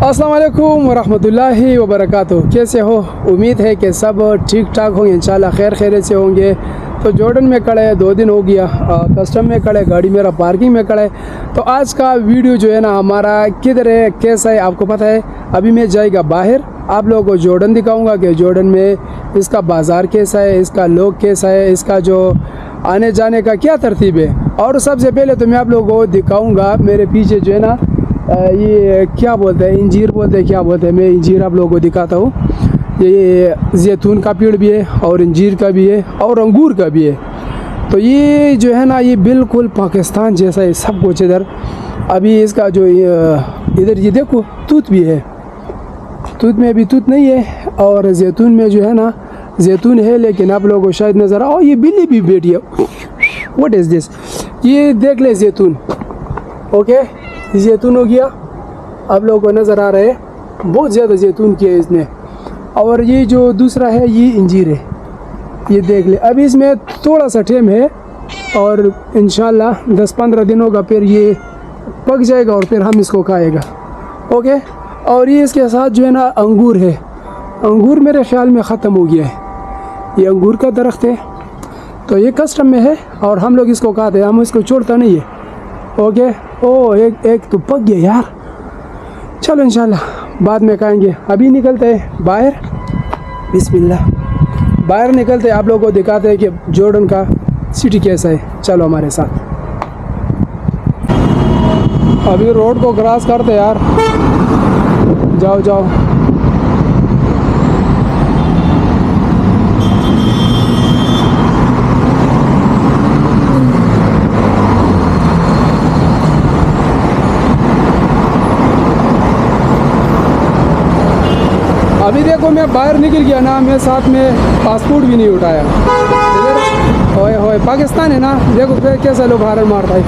अस्सलाम वालेकुम वरहमतुल्लाहि वबरकातुहू। कैसे हो? उम्मीद है कि सब ठीक ठाक होंगे, इंशाल्लाह खैर खैरियत से होंगे। तो जॉर्डन में खड़े 2 दिन हो गया, कस्टम में खड़े, गाड़ी मेरा पार्किंग में खड़ा है। तो आज का वीडियो जो है ना हमारा किधर है, कैसा है, आपको पता है। अभी मैं जाएगा बाहर, आप लोगों को जॉर्डन दिखाऊंगा कि जॉर्डन में इसका बाज़ार कैसा है, इसका लोग कैसा है, इसका जो आने जाने का क्या तरतीब है। और सबसे पहले तो मैं आप लोगों को दिखाऊंगा मेरे पीछे जो है ना ये क्या बोलते हैं, इंजीर बोलते हैं, क्या बोलते हैं, मैं इंजीर आप लोगों को दिखाता हूँ। ये जैतून का पेड़ भी है और इंजीर का भी है और अंगूर का भी है। तो ये जो है ना ये बिल्कुल पाकिस्तान जैसा है सब कुछ इधर। अभी इसका जो इधर ये देखो तूत भी है, तूत में अभी तूत नहीं है। और जैतून में जो है ना जैतून है, लेकिन आप लोगों को शायद नज़र आओ ये बिल्ली भी बैठी है। What is this? ये देख ले जैतून, ओके जैतून हो गया, आप लोगों को नज़र आ रहा है, बहुत ज़्यादा जैतून किया है इसने। और ये जो दूसरा है ये इंजीर है, ये देख ले। अभी इसमें थोड़ा सा टाइम है और इंशाल्लाह 10-15 दिनों का फिर ये पक जाएगा और फिर हम इसको खाएगा, ओके। और ये इसके साथ जो है ना अंगूर है, अंगूर मेरे ख्याल में ख़त्म हो गया है। ये अंगूर का दरख्त है, तो ये कस्टम में है और हम लोग इसको खाते हैं, हम इसको छोड़ता नहीं है, ओके। ओ एक तो पक गया यार, चलो इंशाल्लाह बाद में खाएंगे। अभी निकलते हैं बाहर, बिस्मिल्लाह, बाहर निकलते हैं, आप लोगों को दिखाते हैं कि जॉर्डन का सिटी कैसा है। चलो हमारे साथ। अभी रोड को क्रॉस करते यार, जाओ जाओ। अभी देखो मैं बाहर निकल गया ना, मैं साथ में पासपोर्ट भी नहीं उठाया। होए होए पाकिस्तान है ना, देखो फिर कैसा लोग हारन मारता है।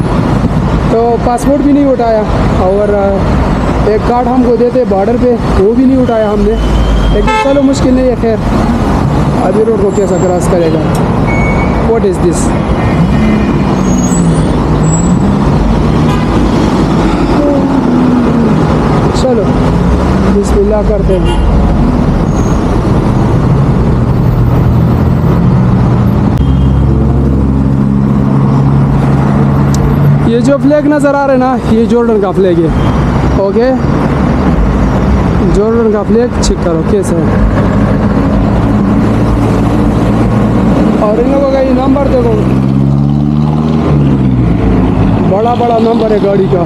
तो पासपोर्ट भी नहीं उठाया और एक कार्ड हमको देते बॉर्डर पे, वो भी नहीं उठाया हमने। लेकिन चलो मुश्किल नहीं है, खैर अभी रोड को कैसा क्रॉस करेगा। What is this? चलो बिस्मिल्लाह करते हैं। ये जो फ्लैग नज़र आ रहा है ना, ये जॉर्डन का फ्लैग है, ओके। जॉर्डन का फ्लैग चेक करो कैसे है। और इन लोगों का ये नंबर देखो, बड़ा बड़ा नंबर है गाड़ी का।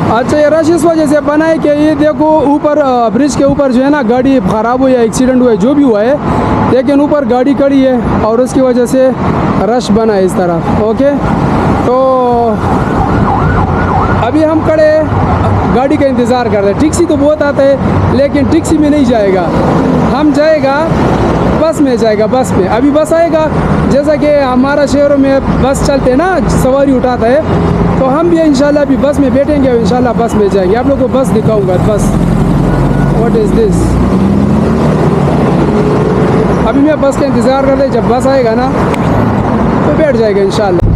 अच्छा ये रश इस वजह से बना है कि ये देखो ऊपर ब्रिज के ऊपर जो है ना गाड़ी ख़राब हुई है, एक्सीडेंट हुआ है, जो भी हुआ है, लेकिन ऊपर गाड़ी खड़ी है और उसकी वजह से रश बना है इस तरह, ओके। तो अभी हम खड़े गाड़ी का इंतज़ार कर रहे हैं। टैक्सी तो बहुत आता है लेकिन टैक्सी में नहीं जाएगा, हम जाएगा बस में जाएगा, बस में। अभी बस आएगा, जैसा कि हमारा शहरों में बस चलते हैं ना, सवारी उठाता है, तो हम भी इंशाल्लाह अभी बस में बैठेंगे और इंशाल्लाह बस में जाएंगे। आप लोगों को बस दिखाऊंगा, बस। What is this? अभी मैं बस का इंतज़ार कर रहे, जब बस आएगा ना तो बैठ जाएगा इंशाल्लाह।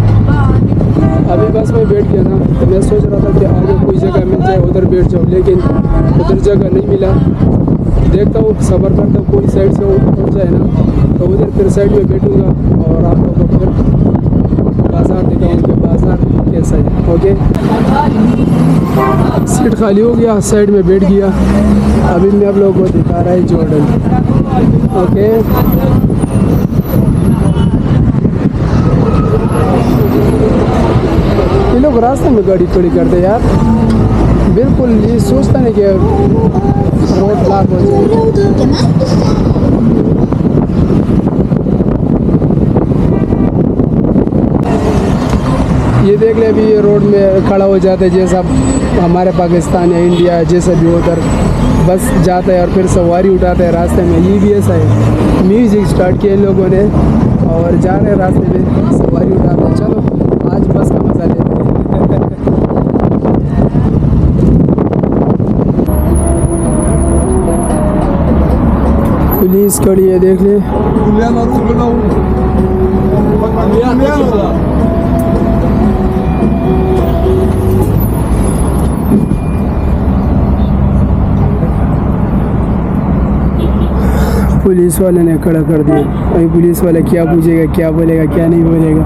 अभी बस में बैठ गया ना, तो मैं सोच रहा था कि आगे कोई जगह मिल जाए उधर बैठ जाऊँ, लेकिन उधर जगह नहीं मिला। देखता हूँ, सफ़र करता हूँ, कोई साइड से उठ जाए ना तो उधर फिर साइड में बैठूँगा और आप लोगों को फिर बाज़ार दिखाऊँगा, बाज़ार कैसा है, ओके। सीट खाली हो गया, साइड में बैठ गया। अभी मैं आप लोगों को दिखा रहा है जॉर्डन, ओके। ये लोग रास्ते में गाड़ी खड़ी करते यार, बिल्कुल ये सोचता नहीं कि रोड ब्लॉक हो जाए। ये देख ले, अभी ये रोड में खड़ा हो जाता है, जैसा हमारे पाकिस्तान या इंडिया जैसा भी उधर बस जाता है और फिर सवारी उठाता है रास्ते में। ये भी ऐसा है, म्यूज़िक स्टार्ट किया इन लोगों ने और जा रहे हैं रास्ते में, सवारी उठाते हैं। चलो आज बस का मज़ा लेते हैं। पुलिस खड़ी है, देख ले। पुलिस वाले ने खड़ा कर दिया। अभी पुलिस वाला क्या पूछेगा, क्या बोलेगा, क्या नहीं बोलेगा।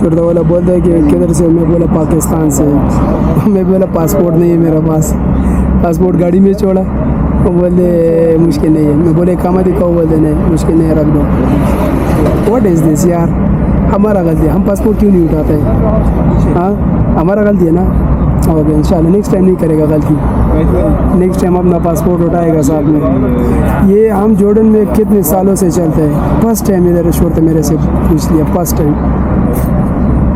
शुरदा वाला बोलता है कि किधर से। मैं बोला पाकिस्तान से। मैं बोला पासपोर्ट नहीं है मेरा पास, पासपोर्ट गाड़ी में छोड़ा। वो बोले मुश्किल नहीं है। मैं बोले कहाँ दिखाओ, बोलते नहीं मुश्किल नहीं है, रख दो। व्हाट इज़ दिस यार, हमारा गलती है, हम पासपोर्ट क्यों नहीं उठाते हैं? हाँ हमारा गलती है ना। ओके इंशाल्लाह नेक्स्ट टाइम नहीं करेगा गलती। नेक्स्ट टाइम अपना पासपोर्ट उठाएगा साथ में। ये हम जॉर्डन में कितने सालों से चलते हैं, फर्स्ट टाइम इधर शोरते मेरे से पूछ लिया, फर्स्ट टाइम।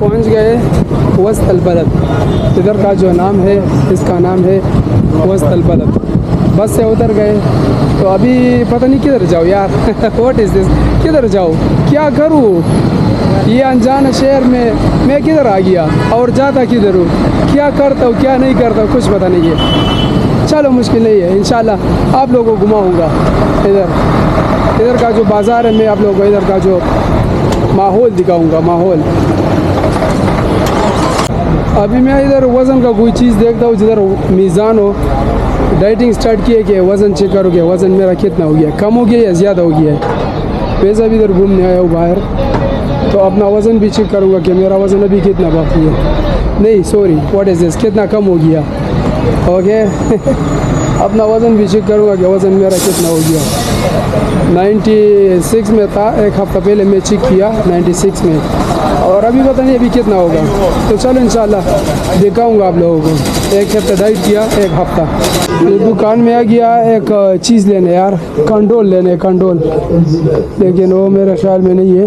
पहुंच गए वस्त अलबलद। इधर का जो नाम है, इसका नाम है वस्त अलबलद। बस से उतर गए तो अभी पता नहीं किधर जाओ यार। व्हाट इज़ दिस, किधर जाओ, क्या करूँ ये अनजान शहर में। मैं किधर आ गया और जाता किधर हूँ, क्या करता हूँ क्या नहीं करता हूँ, कुछ पता नहीं है। चलो मुश्किल नहीं है, इंशाल्लाह आप लोगों को घुमाऊँगा। इधर का जो बाज़ार है, मैं आप लोगों को इधर का जो माहौल दिखाऊँगा। माहौल अभी मैं इधर वज़न का कोई चीज़ देखता हूँ, जिधर मीज़ान हो। डाइटिंग स्टार्ट किए कि वज़न चेक करो कि वज़न मेरा कितना हो गया, कम हो गया या ज़्यादा हो गया है। वैसा भी इधर घूमने आया हूँ बाहर, तो अपना वज़न भी चेक करूँगा कि मेरा वज़न अभी कितना बाकी है। नहीं सॉरी, व्हाट इज़ दिस, कितना कम हो गया। ओके अपना वज़न भी चेक करूँगा कि वज़न मेरा कितना हो गया। 96 में था, एक हफ़्ता पहले मैं चेक किया 96 में, और अभी पता नहीं अभी कितना होगा। तो चलो इंशाल्लाह दिखाऊंगा आप लोगों को। एक हफ्ता डाइट किया, एक हफ्ता। ये दुकान में आ गया एक चीज़ लेने यार, कंडोल लेने, कंडोल, लेकिन वो मेरे ख्याल में नहीं है।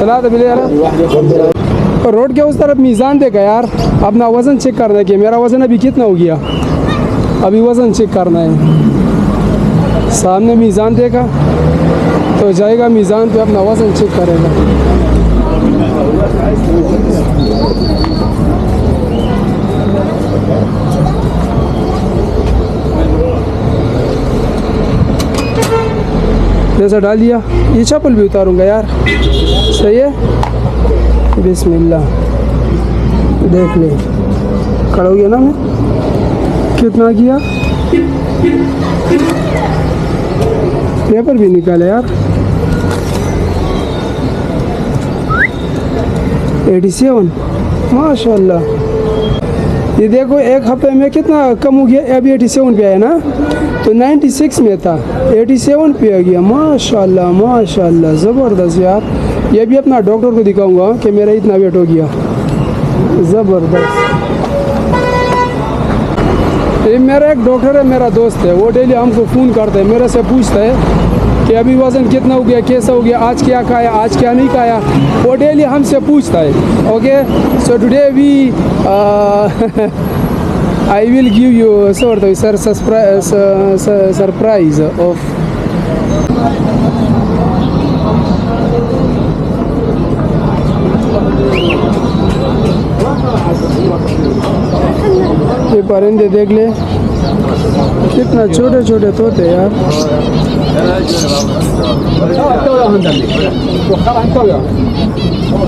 3 बिलियन। रोड के उस तरफ मीज़ान देखा यार, अपना वज़न चेक करना है कि मेरा वज़न अभी कितना हो गया। अभी वज़न चेक करना है। सामने मीज़ान देखा तो जाएगा मीज़ान पे, अपना वज़न चेक करेगा। जैसा डाल दिया, ये चप्पल भी उतारूंगा यार, सही है। बिस्मिल्लाह, देख ले खड़ा हो गया ना। मैं कितना किया, पेपर भी निकाले यार। 87 माशाल्लाह। ये देखो एक हफ्ते में कितना कम हो गया, अभी 87 पे आया ना, तो 96 में था, 87 पे आ गया। माशाल्लाह माशाल्लाह, ज़बरदस्त यार। ये भी अपना डॉक्टर को दिखाऊंगा कि मेरा इतना वेट हो गया, ज़बरदस्त। ये मेरा एक डॉक्टर है, मेरा दोस्त है, वो डेली हमको फ़ोन करता है, मेरे से पूछता है कि अभी वज़न कितना हो गया, कैसा हो गया, आज क्या खाया, आज क्या नहीं खाया। वो डेली हमसे पूछता है। Okay so today we I will give you sort of surprise of ये परिंदे देख ले, कितना छोटे छोटे तोते यार।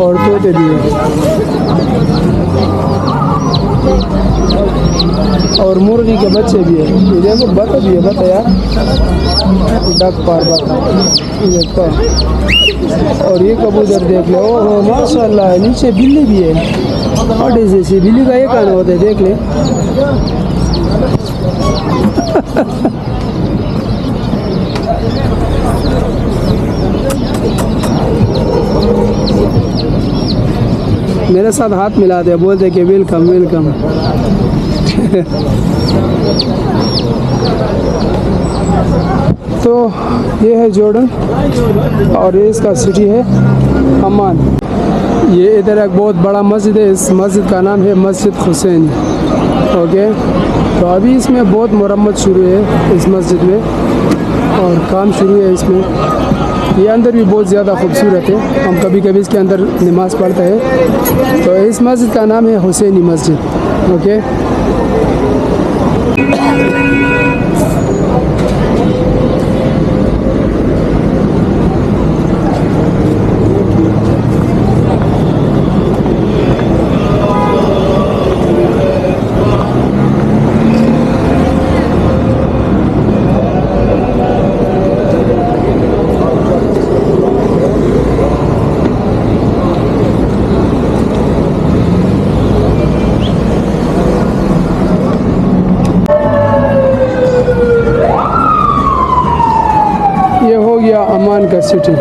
और तोते भी है, और मुर्गी के बच्चे भी है। ये देखो बता भी है, बता यार, डक पार बता देखो। और ये कबूतर देख ले, ओहो माशाल्लाह, नीचे बिल्ली भी है। और जैसे बिल्ली का ये खाना होता है, देख ले। मेरे साथ हाथ मिलाते हैं, बोलते कि वेलकम वेलकम। तो ये है जॉर्डन और ये इसका सिटी है अमान। ये इधर एक बहुत बड़ा मस्जिद है, इस मस्जिद का नाम है मस्जिद हुसैन। ओके, तो अभी इसमें बहुत मरम्मत शुरू है इस मस्जिद में, और काम शुरू है इसमें। ये अंदर भी बहुत ज़्यादा खूबसूरत है, हम कभी कभी इसके अंदर नमाज़ पढ़ते हैं। तो इस मस्जिद का नाम है हुसैनी मस्जिद। ओके, ये हो गया अमान का सिटी।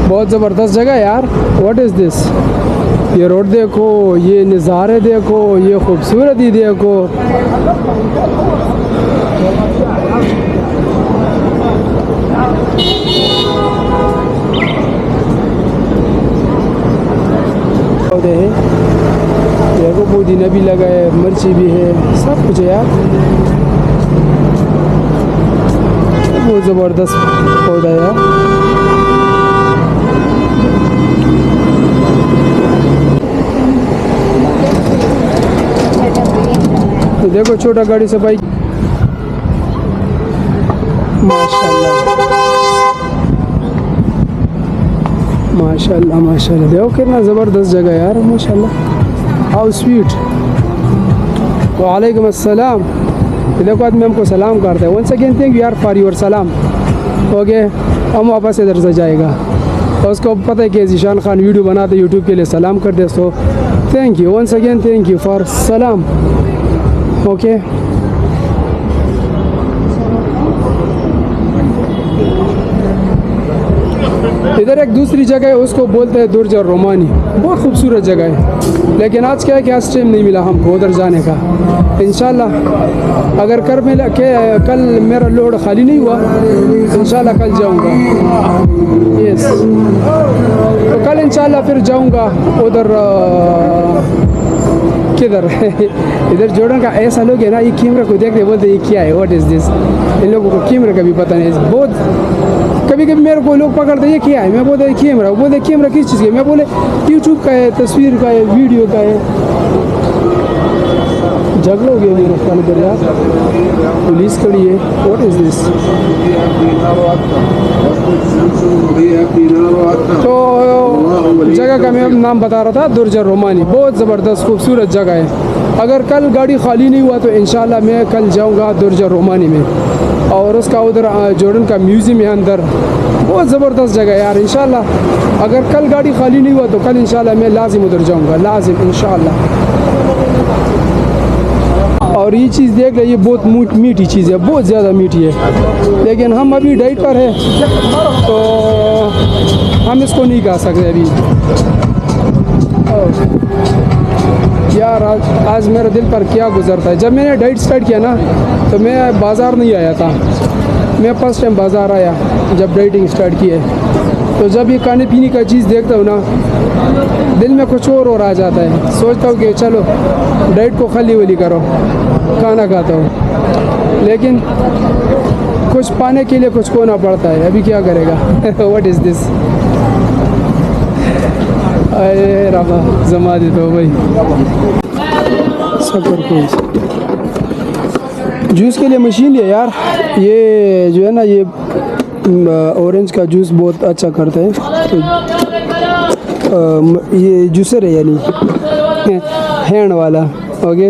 बहुत ज़बरदस्त जगह है यार। What is this? ये रोड देखो, ये नज़ारे देखो, ये खूबसूरती देखो। पौधे हैं, देखो पुदीना भी लगा है, मिर्ची भी है, सब कुछ है यार। बहुत ज़बरदस्त पौधा है यार। तो देखो छोटा गाड़ी से बाइक, माशाल्लाह माशाल्लाह माशाल्लाह। देखो कितना ज़बरदस्त जगह है यार, माशाल्लाह। How sweet. वालेकुम अस्सलाम। देखो आदमी हमको सलाम करता है। वंस अगेन थैंक यू यार फॉर योर सलाम। ओके, हम वापस इधर से जाएगा। और उसको पता है कि ज़ीशान खान वीडियो बनाते यूट्यूब के लिए, सलाम कर दे। So thank you once again, thank you for सलाम। ओके, इधर एक दूसरी जगह है, उसको बोलते हैं दुर्ज रोमानी। बहुत खूबसूरत जगह है, लेकिन आज क्या है कि आज टाइम नहीं मिला हमको उधर जाने का। इंशाल्लाह अगर कल मेरा लोड खाली नहीं हुआ, इंशाल्लाह कल जाऊंगा। यस, तो कल इंशाल्लाह फिर जाऊंगा उधर। किधर? इधर जॉर्डन का ऐसा लोग है ना, ये कैमरा को देखते बोलते ये क्या है, व्हाट इज़ दिस। इन लोगों को कैमरा का भी पता नहीं। बहुत कभी कभी मेरे को लोग पकड़ते ये क्या है, मैं बोलते कैमरा। वो बोलते कैमरा किस चीज़ का, मैं बोले यूट्यूब का है, तस्वीर का है, वीडियो का है। झगड़ा हो गया मेरे ख्याल कर यार, पुलिस खड़ी है। What is this? तो जगह का मैं नाम बता रहा था, दुर्ज रोमानी। बहुत ज़बरदस्त खूबसूरत जगह है। अगर कल गाड़ी खाली नहीं हुआ तो इंशाल्लाह मैं कल जाऊंगा दुर्ज रोमानी में, और उसका उधर जॉर्डन का म्यूज़ियम है अंदर। बहुत ज़बरदस्त जगह है यार। इंशाल्लाह अगर कल गाड़ी खाली नहीं हुआ तो कल इंशाल्लाह मैं लाजिम उधर जाऊंगा, लाजिम इंशाल्लाह। और और ये चीज़ देख ले, ये बहुत मीठी चीज़ है, बहुत ज़्यादा मीठी है, लेकिन हम अभी डाइट पर है तो हम इसको नहीं खा सकते अभी। यार आज मेरे दिल पर क्या गुजरता है। जब मैंने डाइट स्टार्ट किया ना तो मैं बाज़ार नहीं आया था, मैं फर्स्ट टाइम बाज़ार आया जब डाइटिंग स्टार्ट की है। तो जब ये खाने पीने का चीज़ देखता हूँ ना, दिल में कुछ और आ जाता है। सोचता हूँ कि चलो डाइट को खली वली करो, खाना खाता हूँ, लेकिन कुछ पाने के लिए कुछ खोना पड़ता है। अभी क्या करेगा। What is this. अरे रबा जमा दे दो भाई। सफर कोई जूस के लिए मशीन लिया यार। ये जो है ना, ये ऑरेंज का जूस बहुत अच्छा करता है। तो ये जूसर है यानी हैंड वाला। ओके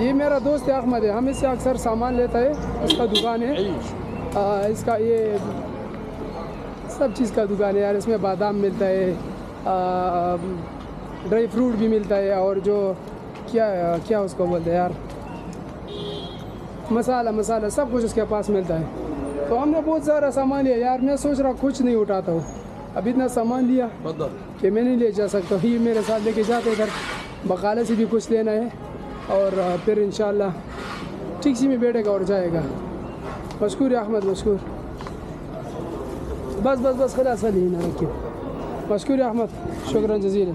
ये मेरा दोस्त है अहमद है, हम इससे अक्सर सामान लेता है। इसका दुकान है, इसका ये सब चीज़ का दुकान है यार। इसमें बादाम मिलता है, ड्राई फ्रूट भी मिलता है, और जो क्या क्या उसको बोलते हैं यार, मसाला सब कुछ उसके पास मिलता है। तो हमने बहुत सारा सामान लिया यार। मैं सोच रहा कुछ नहीं उठाता हूँ, अब इतना सामान लिया कि मैं नहीं ले जा सकता। ये मेरे साथ लेके जाते इधर बकाले से भी कुछ लेना है, और फिर इंशाल्लाह टैक्सी में बैठेगा और जाएगा। मशकूर है अहमद, मशकूर। बस खलास वाली ना रखिए। मशकूर है अहमद, शुक्रान जज़ीला।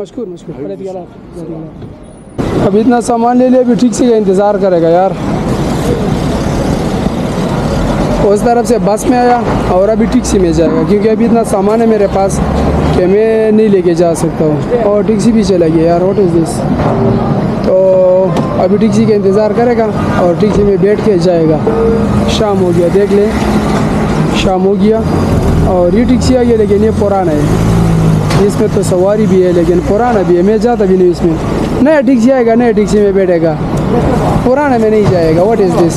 मशकूर। अब इतना सामान ले लिया, अभी ठीक से का इंतज़ार करेगा यार। उस तरफ से बस में आया और अभी टैक्सी में जाएगा, क्योंकि अभी इतना सामान है मेरे पास कि मैं नहीं लेके जा सकता हूँ। और टैक्सी भी चला गया यार। What is this. तो अभी टैक्सी का इंतज़ार करेगा और टैक्सी में बैठ के जाएगा। शाम हो गया, देख ले, शाम हो गया। और ये टैक्सी आ गया, लेकिन ये पुराना है, इसमें तो सवारी भी है लेकिन पुराना भी है। मैं जाता भी नहीं इसमें। नया टैक्सी आएगा, नया टैक्सी में बैठेगा, पुराने में नहीं जाएगा। What is this.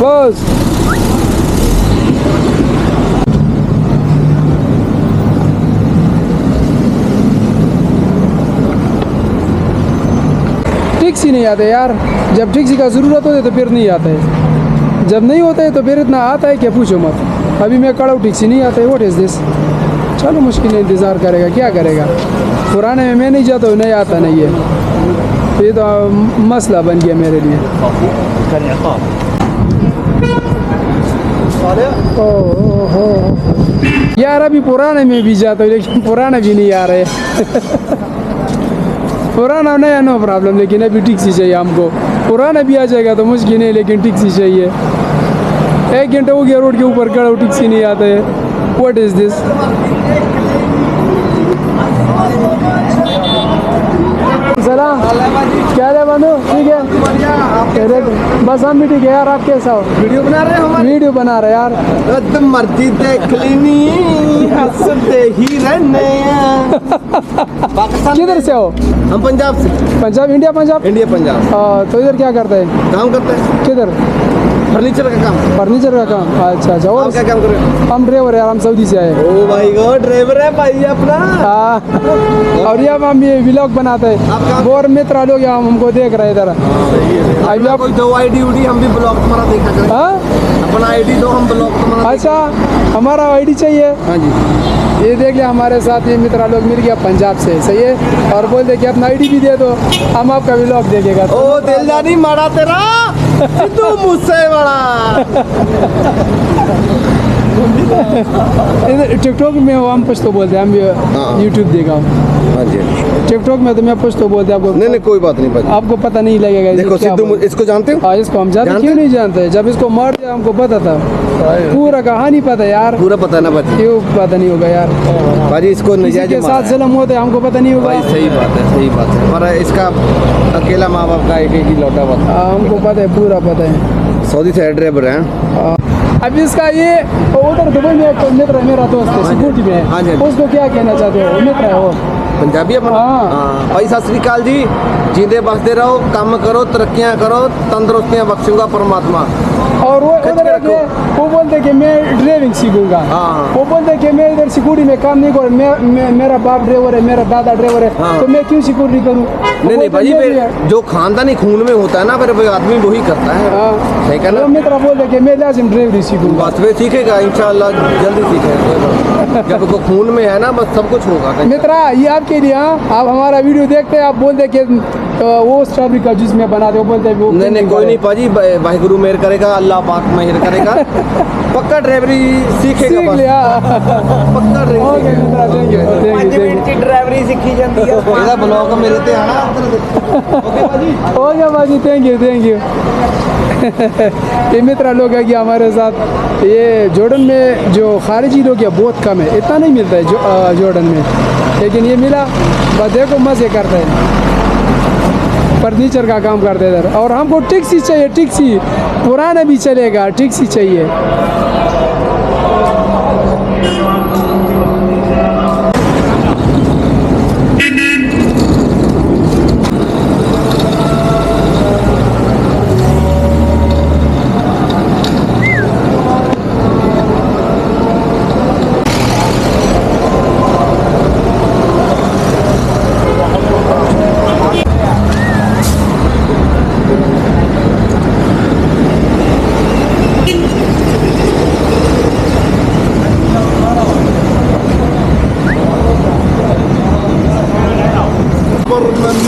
बस। टैक्सी नहीं आते यार। जब टैक्सी का ज़रूरत होती है तो फिर नहीं आता है, जब नहीं होता है तो फिर इतना आता है कि पूछो मत। अभी मैं खड़ा हूँ, टैक्सी नहीं आता है। What is this. चलो मुश्किल है, इंतज़ार करेगा, क्या करेगा। पुराने में मैं नहीं जाता हूँ, नहीं आता नहीं है। ये तो मसला बन गया मेरे लिए। ओहो यार, अभी पुराने में भी जाता हूँ लेकिन पुराने भी नहीं आ रहे। पुराना नया नो प्रॉब्लम, लेकिन अभी टैक्सी चाहिए हमको। पुराना भी आ जाएगा तो मुश्किल नहीं, लेकिन टैक्सी चाहिए। 1 घंटा हो गया रोड के ऊपर खड़ा, टैक्सी नहीं आता है। What is this. सलाम, क्या है बंधु, ठीक है। बस हम भी ठीक है यार। आप कैसा हो? वीडियो बना रहे हो? वीडियो बना रहे यार। रद्द मर्जी देख लेनी, हंसते ही रहने। पाकिस्तान किधर से हो? हम पंजाब से। पंजाब, इंडिया पंजाब। इंडिया पंजाब। तो इधर क्या करते हैं? काम करते हैं, किधर? फर्नीचर का काम। फर्नीचर का काम, अच्छा। आप और क्या काम कर रहे हो? हम ड्राइवर यार, हम सऊदी से आए। ओ भाई गॉड, ड्राइवर है भाई अपना। और ये हम ये व्लॉग बनाते हैं, और मित्र लोग यहाँ हमको देख रहे हैं इधर। अभी आप कोई दो आईडी उडी, हम भी ब्लॉग तुम्हारा देखा करें। अपना आईडी दो, हम ब्लॉग तुम्हारा। अच्छा, हमारा आईडी चाहिए। हाँ जी, ये देख लिया, हमारे साथ ये मित्र लोग मिल गया पंजाब से, सही है। और बोलते कि अपना आईडी भी दे दो, हम आपका व्लॉग देखेगा। ओ दिल जानी मारा तेरा, तू मुझसे बड़ा। टिकटॉक में हम पश्तो बोलते हैं, हम यूट्यूब देखा हूँ हाँ जी। टिकटॉक में, तो मैं पश्तो बोलते हैं आपको। नहीं कोई बात नहीं भाजी। आपको पता नहीं लगेगा। देखो सिद्धू, इसको जानते हो? हाँ, इसको हम जानते क्यों नहीं जानते? जब इसको मार दिया हमको पता था, पूरा कहानी पता यार। पूरा पता है ना भाजी? क्यों पता नहीं होगा यार? भाजी इसको किसी नजायज के साथ जुल्म होता है हमको पता नहीं होगा। भाई सही बात है, सही बात है। पर इसका अकेला माँ बाप का एक ही लौटा हुआ था। हमको पता है, पूरा पता है। सऊदी से ड्राइवर है। अब इसका ये उधर दुबई में एक मित्र है मेरा दोस्त है, सिक्योरिटी में हाँ जी। है, उसको क्या कहना चाहते हो? मित्र है वो, पंजाबी अपन। हाँ। भाई सत श्री अकाल जी, जींदे बसते रहो, काम करो, तरक्कियां करो, तंदुरुस्तियां बख्शूंगा परमात्मा। और वो खच उधर के है रखो। कि वो बोलते कि मैं ड्राइविंग सीखूंगा। हाँ। वो बोलते कि मैं इधर सिक्योरिटी में काम नहीं करूँ, मेरा बाप ड्राइवर है, मेरा दादा ड्राइवर है, हाँ। तो मैं क्यों सिक्योरिटी करूँ? नहीं भाई, जो खानदानी खून में होता है ना, फिर वो आदमी वही करता है। सही कहना। मित्र बोलते कि मैं लाजिम ड्राइवरी सीखूंगा। बस वे सीखेगा इंशाल्लाह, जल्दी सीखेगा। जब वो खून में है ना, बस सब कुछ होगा। मित्रा, ये आपके लिए, हाँ, आप हमारा वीडियो देखते हैं, आप बोलते कि वो स्ट्रॉबेरी का जूस में बनाते हो, बोलते वो नहीं कोई नहीं पाजी, वाहिगुरु मेहर करेगा, अल्लाह पाक मेहर करेगा। पक्का ड्राइवरी सीखेगा। सीख लिया। पक्का ओके मित्रा, thank you, thank you, thank you. ड्राइवरी सीखी जाती है। ਇਹਦਾ ब्लॉग मेरे ते आना। ओके पाजी, हो गया बाजी, थैंक यू, थैंक यू। ये मित्र लोग है कि हमारे साथ, ये जॉर्डन में जो खारिजी लोग है बहुत कम है, इतना नहीं मिलता है जॉर्डन में, लेकिन ये मिला, बस देखो मज़े करते हैं, फर्नीचर का काम करते हैं इधर। और हमको टैक्सी चाहिए, टैक्सी पुराना भी चलेगा, टैक्सी चाहिए।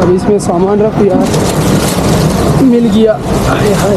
अब इसमें सामान रख यार, मिल गया। हाय हाय,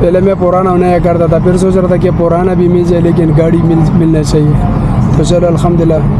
पहले मैं पुराना नया करता था, फिर सोच रहा था कि पुराना भी मिल जाए, लेकिन गाड़ी मिलना चाहिए। तो चलो अल्हम्दुलिल्लाह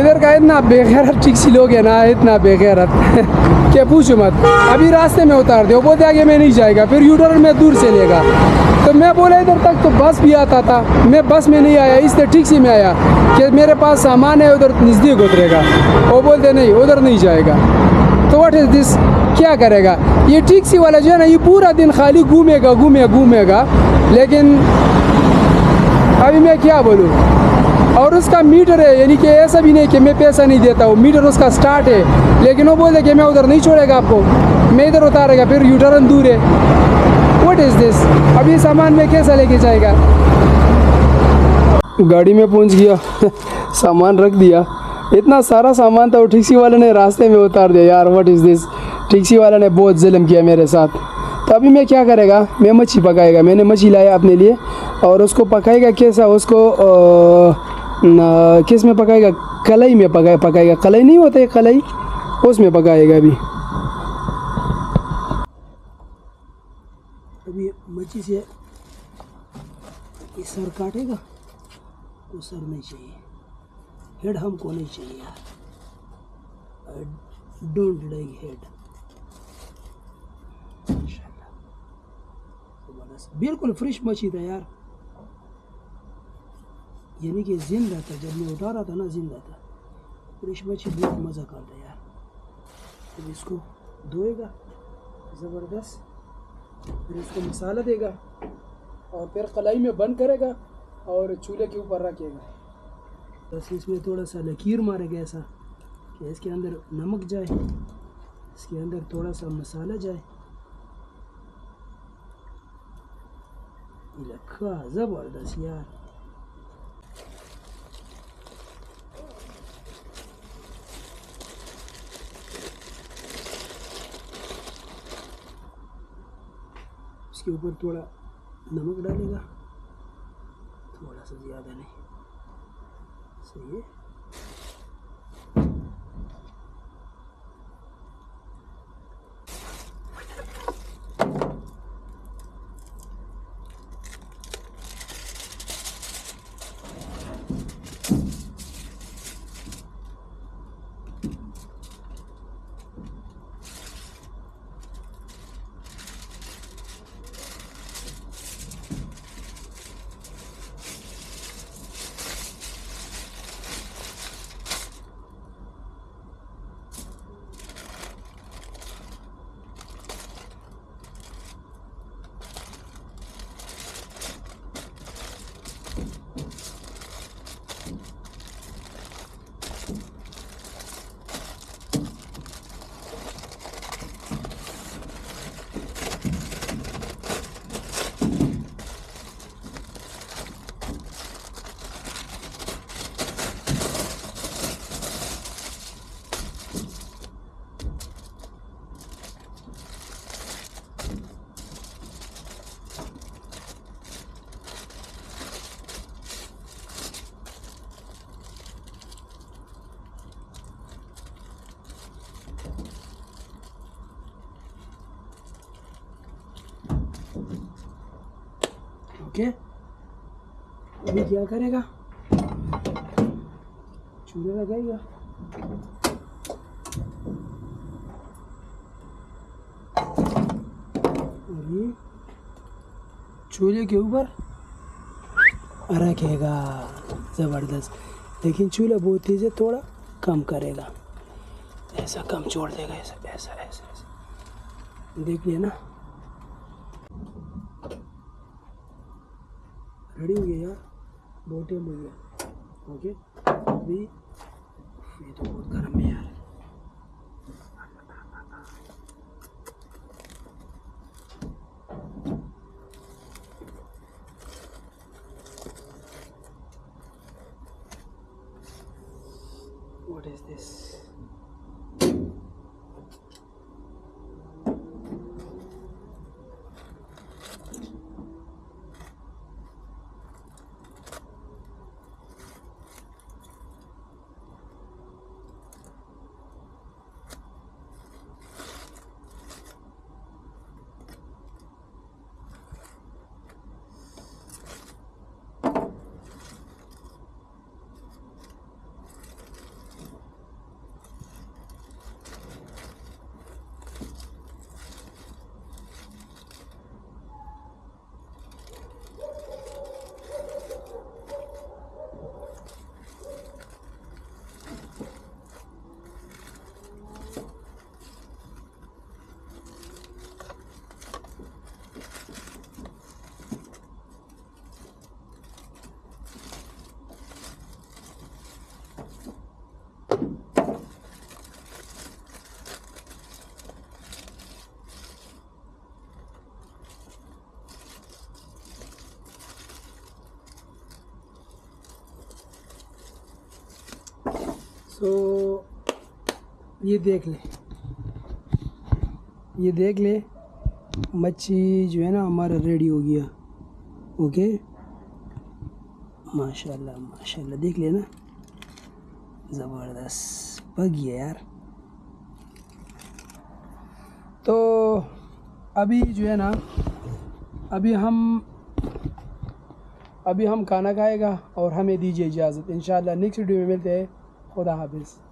इधर का इतना बेगैरत टैक्सी लोग है ना, इतना बेगैरत क्या पूछो मत। अभी रास्ते में उतार दे, वो बोलते आगे में नहीं जाएगा, फिर यू टर्न में दूर से लेगा। तो मैं बोला इधर तक तो बस भी आता था, मैं बस में नहीं आया, इसलिए टैक्सी में आया कि मेरे पास सामान है, उधर नज़दीक उतरेगा। वो बोलते नहीं, उधर नहीं जाएगा। तो व्हाट इज़ दिस, क्या करेगा ये टैक्सी वाला जो है ना, ये पूरा दिन खाली घूमेगा, लेकिन अभी मैं क्या बोलूँ। और उसका मीटर है, यानी कि ऐसा भी नहीं कि मैं पैसा नहीं देता हूँ, मीटर उसका स्टार्ट है, लेकिन वो बोलते कि मैं उधर नहीं छोड़ेगा आपको, मैं इधर उतारेगा, फिर यू टर्न दूर है। व्हाट इज़ दिस, अभी सामान में कैसा लेके जाएगा। गाड़ी में पहुँच गया, सामान रख दिया, इतना सारा सामान था, वो टैक्सी वाले ने रास्ते में उतार दिया यार। व्हाट इज़ दिस, टैक्सी वाला ने बहुत जुल्म किया मेरे साथ। तो अभी मैं क्या करेगा, मैं मच्छी पकाएगा, मैंने मच्छी लाया अपने लिए, और उसको पकाएगा कैसा, उसको किस में पकाएगा, कलाई में पकाएगा, कलाई नहीं होता है कलाई, उसमें पकाएगा अभी। मच्छी से ये सर काटेगा तो सर नहीं चाहिए, हेड हमको नहीं चाहिए यार, आई डोंट लाइक हेड। माशाल्लाह जबरदस्त, बिल्कुल फ्रेश मच्छी था यार, यानी कि जिंदा था, जब मैं उठा रहा था ना जिंदा था। फ्रेश मच्छी बहुत मज़ा करता है यार। फिर इसको धोएगा ज़बरदस्त, फिर इसको मसाला देगा और फिर कढ़ाई में बंद करेगा और चूल्हे के ऊपर रखेगा। बस इसमें थोड़ा सा लकीर मारेगा ऐसा कि इसके अंदर नमक जाए, इसके अंदर थोड़ा सा मसाला जाए। ये रखा ज़बरदस्त यार। इसके ऊपर थोड़ा नमक डालेगा, थोड़ा सा ज़्यादा नहीं, सही है। ओके, अभी क्या करेगा, चूल्हा लगाएगा, और ये चूल्हे के ऊपर रखेगा ज़बरदस्त। लेकिन चूल्हा बहुत तेज़ है, थोड़ा कम करेगा, ऐसा कम छोड़ देगा, ऐसा ऐसा ऐसा ऐसा, देख लिया ना। रेडी हो गया यार, बहुत टाइम हो गया। ओके, अभी ये तो बहुत गर्म है यार। What is this? तो ये देख ले, मच्छी जो है ना हमारा रेडी हो गया। ओके, माशाल्लाह माशाल्लाह, देख ले ना, ज़बरदस्त पक गया यार। तो अभी जो है ना अभी हम खाना खाएगा और हमें दीजिए इजाज़त। इंशाअल्लाह नेक्स्ट वीडियो में मिलते हैं। खुदा हाफिज़।